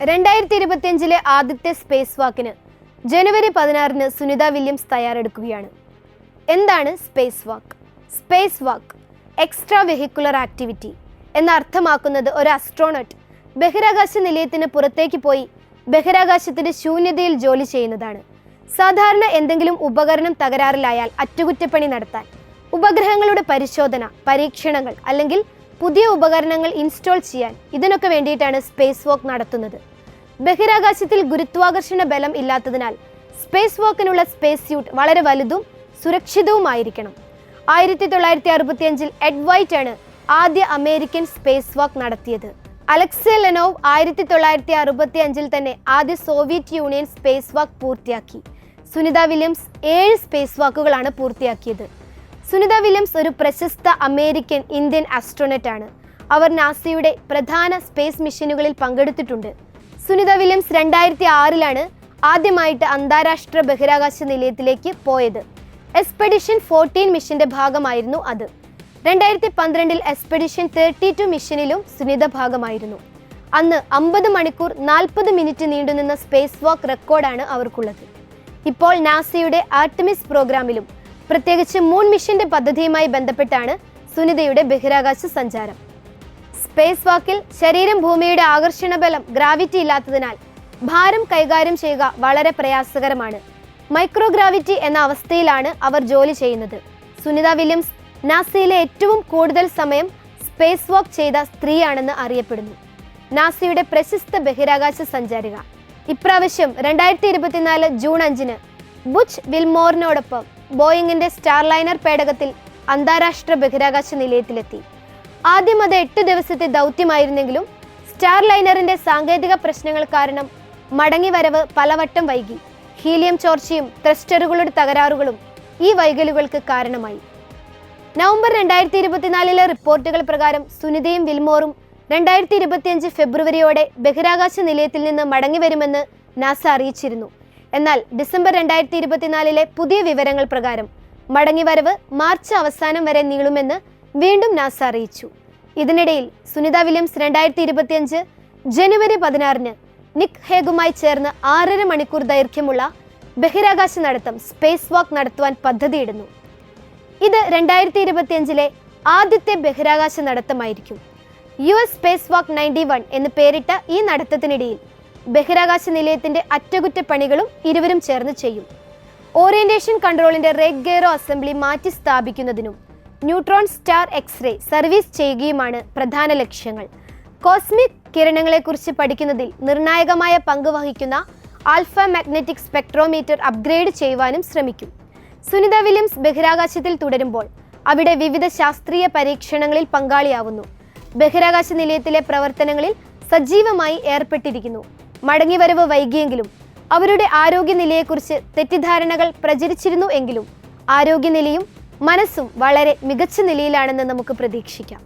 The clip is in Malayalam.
2025 ആദ്യത്തെ സ്പേസ് വാക്കിന് ജനുവരി 16 സുനിത വില്യംസ് തയ്യാറെടുക്കുകയാണ്. എന്താണ് space walk? Space walk extra vehicular activity എന്നർത്ഥമാക്കുന്നത് ഒരു അസ്ട്രോണട്ട് ബഹിരാകാശ നിലയത്തിന് പുറത്തേക്ക് പോയി ബഹിരാകാശത്തിന്റെ ശൂന്യതയിൽ ജോലി ചെയ്യുന്നതാണ്. സാധാരണ എന്തെങ്കിലും ഉപകരണം തകരാറിലായാൽ അറ്റകുറ്റപ്പണി നടത്താൻ, ഉപഗ്രഹങ്ങളുടെ പരിശോധന, പരീക്ഷണങ്ങൾ അല്ലെങ്കിൽ പുതിയ ഉപകരണങ്ങൾ ഇൻസ്റ്റാൾ ചെയ്യാൻ ഇതിനൊക്കെ വേണ്ടിയിട്ടാണ് സ്പേസ് വാക്ക് നടത്തുന്നത്. ബഹിരാകാശത്തിൽ ഗുരുത്വാകർഷണ ബലം ഇല്ലാത്തതിനാൽ സ്പേസ് വാക്കിനുള്ള സ്പേസ് സ്യൂട്ട് വളരെ വലുതും സുരക്ഷിതവുമായിരിക്കണം. 1965 എഡ് വൈറ്റ് ആണ് ആദ്യ അമേരിക്കൻ സ്പേസ് വാക്ക് നടത്തിയത്. അലക്സി ലെനോവ് 1965 തന്നെ ആദ്യ സോവിയറ്റ് യൂണിയൻ സ്പേസ് വാക്ക് പൂർത്തിയാക്കി. സുനിത വില്യംസ് 7 സ്പേസ് വാക്കുകളാണ് പൂർത്തിയാക്കിയത്. സുനിത വില്യംസ് ഒരു പ്രശസ്ത അമേരിക്കൻ ഇന്ത്യൻ ആസ്ട്രോണറ്റ് ആണ്. അവർ നാസയുടെ പ്രധാന സ്പേസ് മിഷനുകളിൽ പങ്കെടുത്തിട്ടുണ്ട്. സുനിത വില്യംസ് 2006 ആദ്യമായിട്ട് അന്താരാഷ്ട്ര ബഹിരാകാശ നിലയത്തിലേക്ക് പോയത്. എക്സ്പെഡിഷൻ 14 മിഷന്റെ ഭാഗമായിരുന്നു അത്. 2012 എക്സ്പെഡിഷൻ 32 മിഷനിലും സുനിത ഭാഗമായിരുന്നു. അന്ന് 50 മണിക്കൂർ 40 മിനിറ്റ് നീണ്ടുനിന്ന സ്പേസ് വാക്ക് റെക്കോർഡാണ് അവർക്കുള്ളത്. ഇപ്പോൾ നാസയുടെ ആർട്ടിമിസ് പ്രോഗ്രാമിലും പ്രത്യേകിച്ച് മൂൺ മിഷന്റെ പദ്ധതിയുമായി ബന്ധപ്പെട്ടാണ് സുനിതയുടെ ബഹിരാകാശ സഞ്ചാരം. സ്പേസ് വാക്കിൽ ശരീരം ഭൂമിയുടെ ആകർഷണ ബലം ഗ്രാവിറ്റി ഇല്ലാത്തതിനാൽ ഭാരം കൈകാര്യം ചെയ്യുക വളരെ പ്രയാസകരമാണ്. മൈക്രോഗ്രാവിറ്റി എന്ന അവസ്ഥയിലാണ് അവർ ജോലി ചെയ്യുന്നത്. സുനിത വില്യംസ് നാസയിലെ ഏറ്റവും കൂടുതൽ സമയം സ്പേസ് വാക്ക് ചെയ്ത സ്ത്രീയാണെന്ന് അറിയപ്പെടുന്നു. നാസയുടെ പ്രശസ്ത ബഹിരാകാശ സഞ്ചാരിക. ഇപ്രാവശ്യം 2024 ജൂൺ 5 ബുച്ച് വിൽമോറിനോടൊപ്പം ബോയിങ്ങിന്റെ സ്റ്റാർലൈനർ പേടകത്തിൽ അന്താരാഷ്ട്ര ബഹിരാകാശ നിലയത്തിലെത്തി. ആദ്യം അത് 8 ദിവസത്തെ ദൗത്യമായിരുന്നെങ്കിലും സ്റ്റാർലൈനറിന്റെ സാങ്കേതിക പ്രശ്നങ്ങൾ കാരണം മടങ്ങിവരവ് പലവട്ടം വൈകി. ഹീലിയം ചോർച്ചയും ത്രസ്റ്ററുകളുടെ തകരാറുകളും ഈ വൈകലുകൾക്ക് കാരണമായി. നവംബർ 2024 റിപ്പോർട്ടുകൾ പ്രകാരം സുനിതയും വിൽമോറും 2025 ഫെബ്രുവരിയോടെ ബഹിരാകാശ നിലയത്തിൽ നിന്ന് മടങ്ങിവരുമെന്ന് നാസ അറിയിച്ചിരുന്നു. എന്നാൽ ഡിസംബർ 2024 പുതിയ വിവരങ്ങൾ പ്രകാരം മടങ്ങിവരവ് മാർച്ച് അവസാനം വരെ നീളുമെന്ന് വീണ്ടും നാസ അറിയിച്ചു. ഇതിനിടയിൽ സുനിത വില്യംസ് 2025 ജനുവരി 16 നിക് ഹേഗുമായി ചേർന്ന് 6.5 മണിക്കൂർ ദൈർഘ്യമുള്ള ബഹിരാകാശ നടത്തം സ്പേസ് വാക്ക് നടത്തുവാൻ പദ്ധതിയിടുന്നു. ഇത് 2025 ആദ്യത്തെ ബഹിരാകാശ നടത്തമായിരിക്കും. US സ്പേസ് വാക്ക് 91 എന്ന് പേരിട്ട ഈ നടത്തത്തിനിടയിൽ ബഹിരാകാശ നിലയത്തിന്റെ അറ്റകുറ്റപ്പണികളും ഇരുവരും ചേർന്ന് ചെയ്യും. ഓറിയന്റേഷൻ കൺട്രോളിന്റെ റേഗ് ഗൈറോ അസംബ്ലി മാറ്റി സ്ഥാപിക്കുന്നതിനും ന്യൂട്രോൺ സ്റ്റാർ എക്സ്റേ സർവീസ് ചെയ്യുകയുമാണ് പ്രധാന ലക്ഷ്യങ്ങൾ. കോസ്മിക് കിരണങ്ങളെക്കുറിച്ച് പഠിക്കുന്നതിൽ നിർണായകമായ പങ്ക് വഹിക്കുന്ന ആൽഫ മാഗ്നറ്റിക് സ്പെക്ട്രോമീറ്റർ അപ്ഗ്രേഡ് ചെയ്യുവാനും ശ്രമിക്കും. സുനിത വില്യംസ് ബഹിരാകാശത്തിൽ തുടരുമ്പോൾ അവിടെ വിവിധ ശാസ്ത്രീയ പരീക്ഷണങ്ങളിൽ പങ്കാളിയാവുന്നു. ബഹിരാകാശ നിലയത്തിലെ പ്രവർത്തനങ്ങളിൽ സജീവമായി ഏർപ്പെട്ടിരിക്കുന്നു. മടങ്ങിവരവ് വൈകിയെങ്കിലും അവരുടെ ആരോഗ്യനിലയെക്കുറിച്ച് തെറ്റിദ്ധാരണകൾ പ്രചരിച്ചിരുന്നു എങ്കിലും ആരോഗ്യനിലയും മനസ്സും വളരെ മികച്ച നിലയിലാണെന്ന് നമുക്ക് പ്രതീക്ഷിക്കാം.